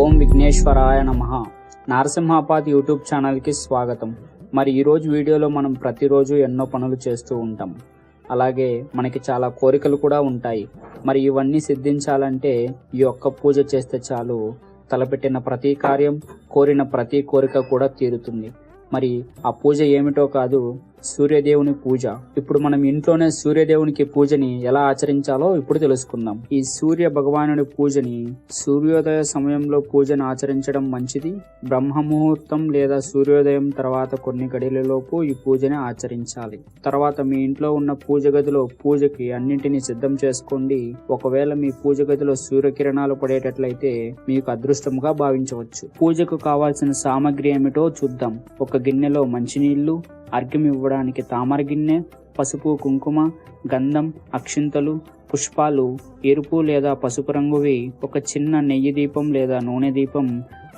ఓం విఘ్నేశ్వరాయ నమః. నారసింహాపాద్ యూట్యూబ్ ఛానల్కి స్వాగతం. మరి ఈరోజు వీడియోలో మనం ప్రతిరోజు ఎన్నో పనులు చేస్తూ ఉంటాం. అలాగే మనకి చాలా కోరికలు కూడా ఉంటాయి. మరి ఇవన్నీ సిద్ధించాలంటే ఈ ఒక్క పూజ చేస్తే చాలు, తలపెట్టిన ప్రతి కార్యం, కోరిన ప్రతి కోరిక కూడా తీరుతుంది. మరి ఆ పూజ ఏమిటో కాదు, సూర్యదేవుని పూజ. ఇప్పుడు మనం ఇంట్లోనే సూర్యదేవునికి పూజని ఎలా ఆచరించాలో ఇప్పుడు తెలుసుకుందాం. ఈ సూర్య భగవానుడి పూజని సూర్యోదయ సమయంలో పూజను ఆచరించడం మంచిది. బ్రహ్మ ముహూర్తం లేదా సూర్యోదయం తర్వాత కొన్ని గడియలలోపు ఈ పూజని ఆచరించాలి. తర్వాత మీ ఇంట్లో ఉన్న పూజ గదిలో పూజకి అన్నింటినీ సిద్ధం చేసుకోండి. ఒకవేళ మీ పూజ గదిలో సూర్యకిరణాలు పడేటట్లయితే మీకు అదృష్టంగా భావించవచ్చు. పూజకు కావాల్సిన సామాగ్రి ఏమిటో చూద్దాం. ఒక గిన్నెలో మంచినీళ్లు, అర్ఘ్యం ఇవ్వడానికి తామర గిన్నె, పసుపు, కుంకుమ, గంధం, అక్షింతలు, పుష్పాలు, ఎరుపు లేదా పసుపు రంగువి, ఒక చిన్న నెయ్యి దీపం లేదా నూనె దీపం,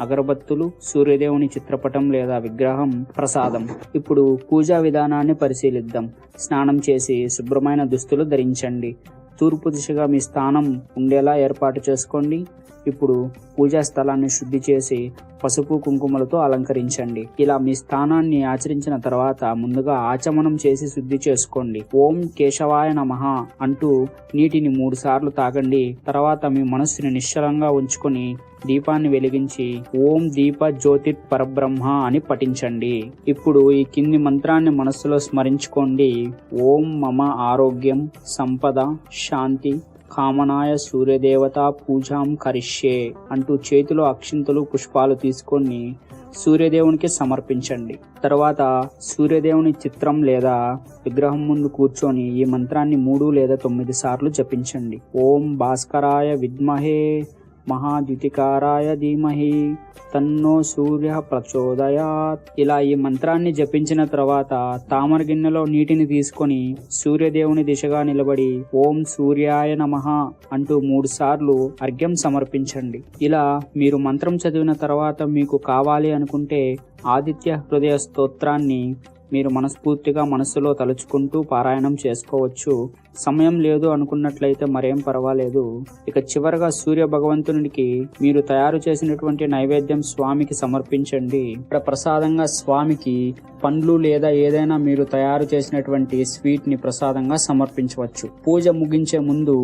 అగరబత్తులు, సూర్యదేవుని చిత్రపటం లేదా విగ్రహం, ప్రసాదం. ఇప్పుడు పూజా విధానాన్ని పరిశీలిద్దాం. స్నానం చేసి శుభ్రమైన దుస్తులు ధరించండి. తూర్పు దిశగా మీ స్థానం ఉండేలా ఏర్పాటు చేసుకోండి. ఇప్పుడు పూజా స్థలాన్ని శుద్ధి చేసి పసుపు కుంకుమలతో అలంకరించండి. ఇలా మీ స్థానాన్ని ఆచరించిన తర్వాత ముందుగా ఆచమనం చేసి శుద్ధి చేసుకోండి. ఓం కేశవాయ నమః అంటూ నీటిని 3 సార్లు తాగండి. తర్వాత మీ మనస్సుని నిశ్చలంగా ఉంచుకొని దీపాన్ని వెలిగించి ఓం దీప జ్యోతిర్ పరబ్రహ్మ అని పఠించండి. ఇప్పుడు ఈ కింది మంత్రాన్ని మనస్సులో స్మరించుకోండి. ఓం మమ ఆరోగ్యం, సంపద, శాంతి, కామనాయ సూర్యదేవత పూజాం కరిష్యే అంటూ చేతిలో అక్షింతలు, పుష్పాలు తీసుకొని సూర్యదేవునికి సమర్పించండి. తర్వాత సూర్యదేవుని చిత్రం లేదా విగ్రహం ముందు కూర్చొని ఈ మంత్రాన్ని 3 లేదా 9 సార్లు జపించండి. ఓం భాస్కరాయ విద్మహే మహాద్యుతికారాయ ధీమహి తన్నో సూర్య ప్రచోదయాత్. ఇలా ఈ మంత్రాన్ని జపించిన తర్వాత తామర గిన్నెలో నీటిని తీసుకొని సూర్యదేవుని దిశగా నిలబడి ఓం సూర్యాయ నమః అంటూ 3 సార్లు అర్ఘ్యం సమర్పించండి. ఇలా మీరు మంత్రం చదివిన తర్వాత మీకు కావాలి అనుకుంటే ఆదిత్య హృదయ స్తోత్రాన్ని మీరు మనస్ఫూర్తిగా మనస్సులో తలుచుకుంటూ పారాయణం చేసుకోవచ్చు. సమయం లేదు అనుకున్నట్లయితే మరేం పర్వాలేదు. ఇక చివరగా సూర్య భగవంతునికి మీరు తయారు చేసినటువంటి నైవేద్యం స్వామికి సమర్పించండి. ప్రసాదంగా స్వామికి పండ్లు లేదా ఏదైనా మీరు తయారు చేసినటువంటి స్వీట్ ని ప్రసాదంగా సమర్పించవచ్చు. పూజ ముగించే ముందు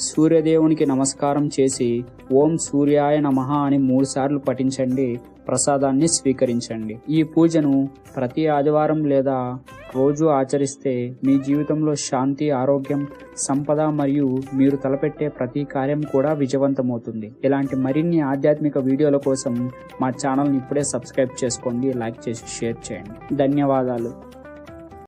సూర్యదేవునికి నమస్కారం చేసి ఓం సూర్యాయ నమః అని 3 సార్లు పఠించండి. ప్రసాదాన్ని స్వీకరించండి. ఈ పూజను ప్రతి ఆదివారం లేదా రోజు ఆచరిస్తే మీ జీవితంలో శాంతి, ఆరోగ్యం, సంపద మరియు మీరు తలపెట్టే ప్రతి కార్యం కూడా విజయవంతమవుతుంది. ఇలాంటి మరిన్ని ఆధ్యాత్మిక వీడియోల కోసం మా ఛానల్ని ఇప్పుడే సబ్స్క్రైబ్ చేసుకోండి, లైక్ చేసి షేర్ చేయండి. ధన్యవాదాలు.